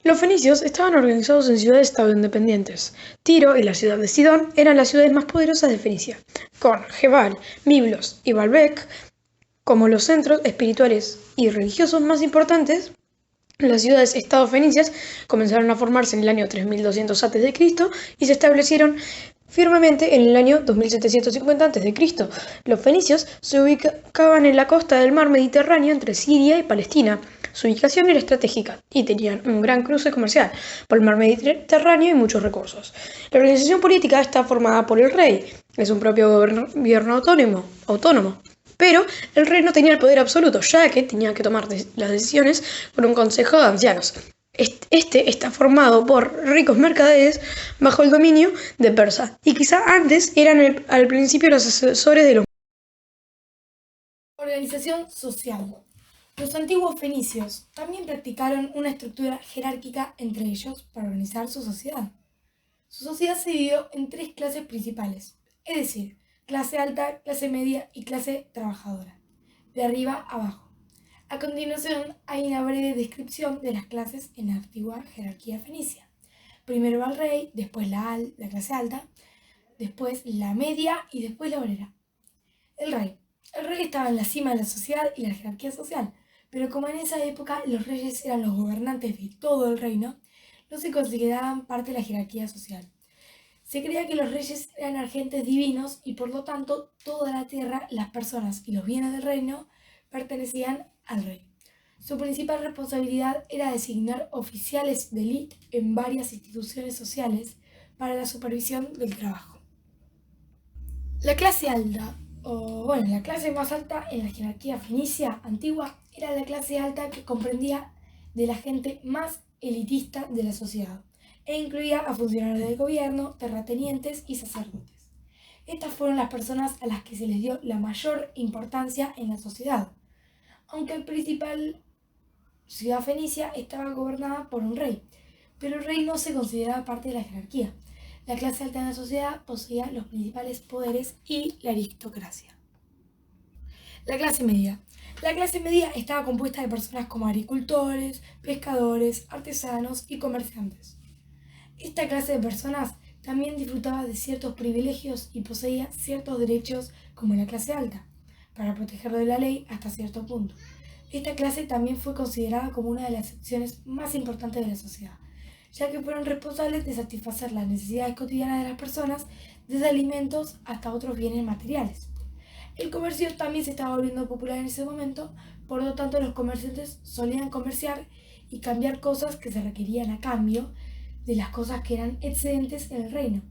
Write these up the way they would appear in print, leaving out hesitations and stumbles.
Los fenicios estaban organizados en ciudades-estado independientes. Tiro y la ciudad de Sidón eran las ciudades más poderosas de Fenicia, con Gebal, Biblos y Baalbek como los centros espirituales y religiosos más importantes. Las ciudades-estado fenicias comenzaron a formarse en el año 3200 a.C. y se establecieron firmemente en el año 2750 a.C. Los fenicios se ubicaban en la costa del mar Mediterráneo entre Siria y Palestina. Su ubicación era estratégica y tenían un gran cruce comercial por el mar Mediterráneo y muchos recursos. La organización política está formada por el rey, es un propio gobierno autónomo. Pero el rey no tenía el poder absoluto, ya que tenía que tomar las decisiones por un consejo de ancianos. Este está formado por ricos mercaderes bajo el dominio de Persa, y quizá antes eran al principio los asesores de los. Organización social. Los antiguos fenicios también practicaron una estructura jerárquica entre ellos para organizar su sociedad. Su sociedad se dividió en tres clases principales, es decir, clase alta, clase media y clase trabajadora, de arriba a abajo. A continuación hay una breve descripción de las clases en la antigua jerarquía fenicia. Primero va el rey, después la clase alta, después la media y después la obrera. El rey. El rey estaba en la cima de la sociedad y la jerarquía social, pero como en esa época los reyes eran los gobernantes de todo el reino, no se consideraban parte de la jerarquía social. Se creía que los reyes eran agentes divinos y por lo tanto toda la tierra, las personas y los bienes del reino pertenecían al rey. Su principal responsabilidad era designar oficiales de élite en varias instituciones sociales para la supervisión del trabajo. La clase alta, la clase más alta en la jerarquía fenicia antigua era la clase alta que comprendía de la gente más elitista de la sociedad e incluía a funcionarios del gobierno, terratenientes y sacerdotes. Estas fueron las personas a las que se les dio la mayor importancia en la sociedad, aunque la principal ciudad fenicia estaba gobernada por un rey, pero el rey no se consideraba parte de la jerarquía. La clase alta de la sociedad poseía los principales poderes y la aristocracia. La clase media. La clase media estaba compuesta de personas como agricultores, pescadores, artesanos y comerciantes. Esta clase de personas también disfrutaba de ciertos privilegios y poseía ciertos derechos como la clase alta, para protegerlo de la ley hasta cierto punto. Esta clase también fue considerada como una de las secciones más importantes de la sociedad, ya que fueron responsables de satisfacer las necesidades cotidianas de las personas, desde alimentos hasta otros bienes materiales. El comercio también se estaba volviendo popular en ese momento, por lo tanto los comerciantes solían comerciar y cambiar cosas que se requerían a cambio de las cosas que eran excedentes en el reino.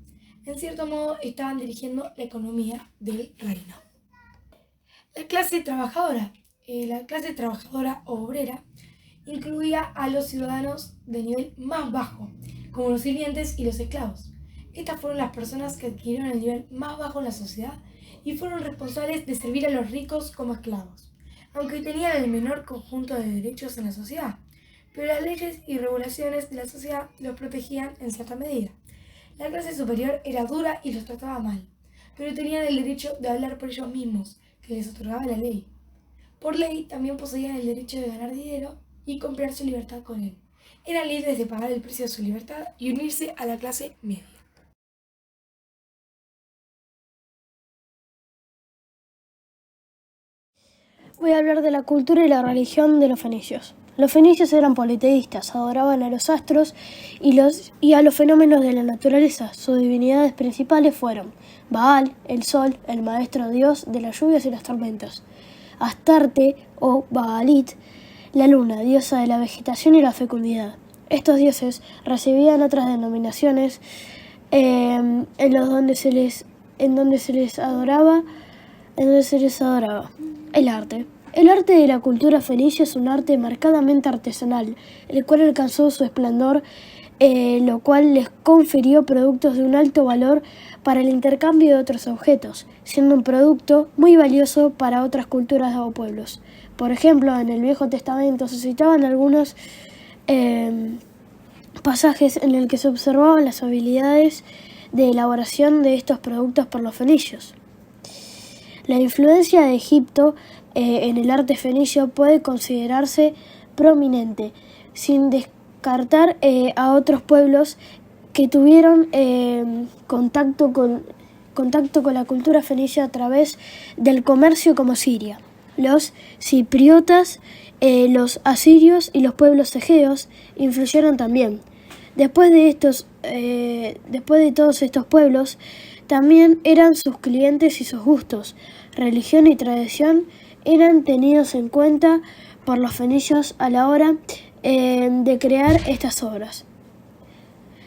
En cierto modo estaban dirigiendo la economía del reino. La clase trabajadora. La clase trabajadora o obrera incluía a los ciudadanos de nivel más bajo, como los sirvientes y los esclavos. Estas fueron las personas que adquirieron el nivel más bajo en la sociedad y fueron responsables de servir a los ricos como esclavos, aunque tenían el menor conjunto de derechos en la sociedad, pero las leyes y regulaciones de la sociedad los protegían en cierta medida. La clase superior era dura y los trataba mal, pero tenían el derecho de hablar por ellos mismos, que les otorgaba la ley. Por ley también poseían el derecho de ganar dinero y comprar su libertad con él. Eran libres de pagar el precio de su libertad y unirse a la clase media. Voy a hablar de la cultura y la religión de los fenicios. Los fenicios eran politeístas, adoraban a los astros y a los fenómenos de la naturaleza. Sus divinidades principales fueron Baal, el sol, el maestro dios de las lluvias y las tormentas; Astarte o Baalit, la luna, diosa de la vegetación y la fecundidad. Estos dioses recibían otras denominaciones en donde se les adoraba. El arte. El arte de la cultura fenicia es un arte marcadamente artesanal, el cual alcanzó su esplendor, lo cual les confirió productos de un alto valor para el intercambio de otros objetos, siendo un producto muy valioso para otras culturas o pueblos. Por ejemplo, en el Viejo Testamento se citaban algunos pasajes en el que se observaban las habilidades de elaboración de estos productos por los fenicios. La influencia de Egipto en el arte fenicio puede considerarse prominente, sin descartar a otros pueblos que tuvieron contacto con la cultura fenicia a través del comercio como Siria. Los cipriotas, los asirios y los pueblos egeos influyeron también. Después de todos estos pueblos, también eran sus clientes y sus gustos, religión y tradición eran tenidos en cuenta por los fenicios a la hora de crear estas obras.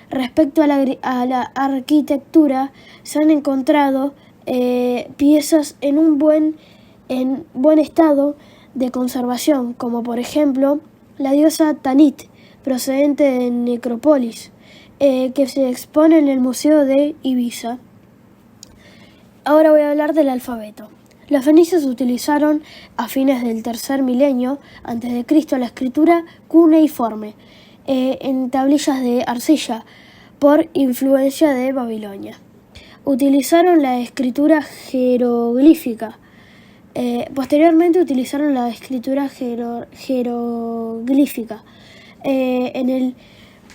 Respecto a la arquitectura, se han encontrado piezas en buen estado de conservación, como por ejemplo la diosa Tanit, procedente de Necrópolis, que se expone en el Museo de Ibiza. Ahora voy a hablar del alfabeto. Los fenicios utilizaron a fines del tercer milenio a.C. la escritura cuneiforme en tablillas de arcilla por influencia de Babilonia. Utilizaron la escritura jeroglífica. Posteriormente utilizaron la escritura jeroglífica en el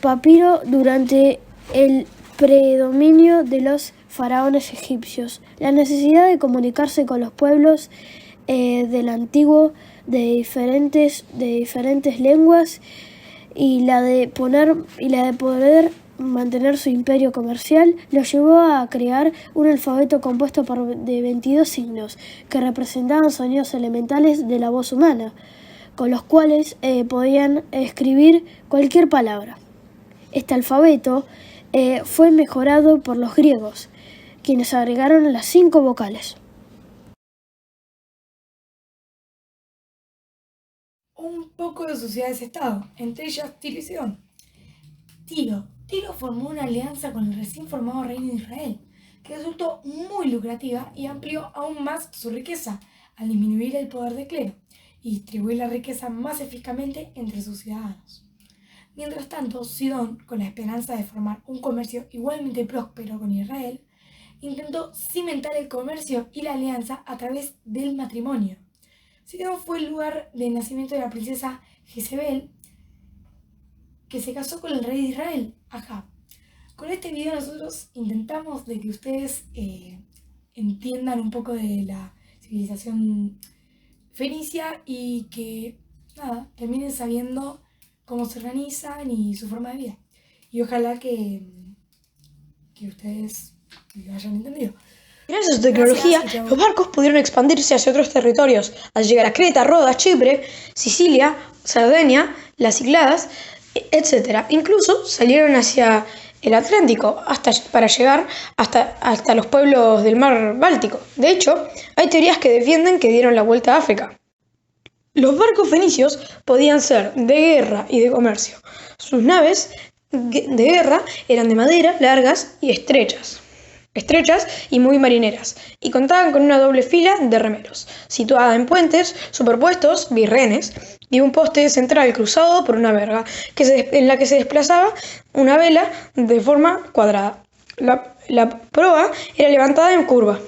papiro durante el predominio de los faraones egipcios. La necesidad de comunicarse con los pueblos del antiguo de diferentes lenguas y la de poder mantener su imperio comercial los llevó a crear un alfabeto compuesto de 22 signos que representaban sonidos elementales de la voz humana, con los cuales podían escribir cualquier palabra. Este alfabeto fue mejorado por los griegos, quienes agregaron las 5 vocales. Un poco de sociedades-estado, entre ellas Tiro y Sidón. Tiro formó una alianza con el recién formado reino de Israel, que resultó muy lucrativa y amplió aún más su riqueza al disminuir el poder del clero y distribuir la riqueza más eficazmente entre sus ciudadanos. Mientras tanto, Sidón, con la esperanza de formar un comercio igualmente próspero con Israel, intentó cimentar el comercio y la alianza a través del matrimonio. Sidón fue el lugar de nacimiento de la princesa Jezebel, que se casó con el rey de Israel, Ahab. Con este video nosotros intentamos de que ustedes entiendan un poco de la civilización fenicia y que terminen sabiendo cómo se organizan y su forma de vida. Y ojalá que ustedes lo hayan entendido. Gracias a su tecnología, los barcos pudieron expandirse hacia otros territorios, al llegar a Creta, Rodas, Chipre, Sicilia, Cerdeña, las Cícladas, etc. Incluso salieron hacia el Atlántico para llegar hasta los pueblos del mar Báltico. De hecho, hay teorías que defienden que dieron la vuelta a África. Los barcos fenicios podían ser de guerra y de comercio. Sus naves de guerra eran de madera, largas y estrechas y muy marineras, y contaban con una doble fila de remeros, situada en puentes superpuestos, birrenes, y un poste central cruzado por una verga, en la que se desplazaba una vela de forma cuadrada. La proa era levantada en curva.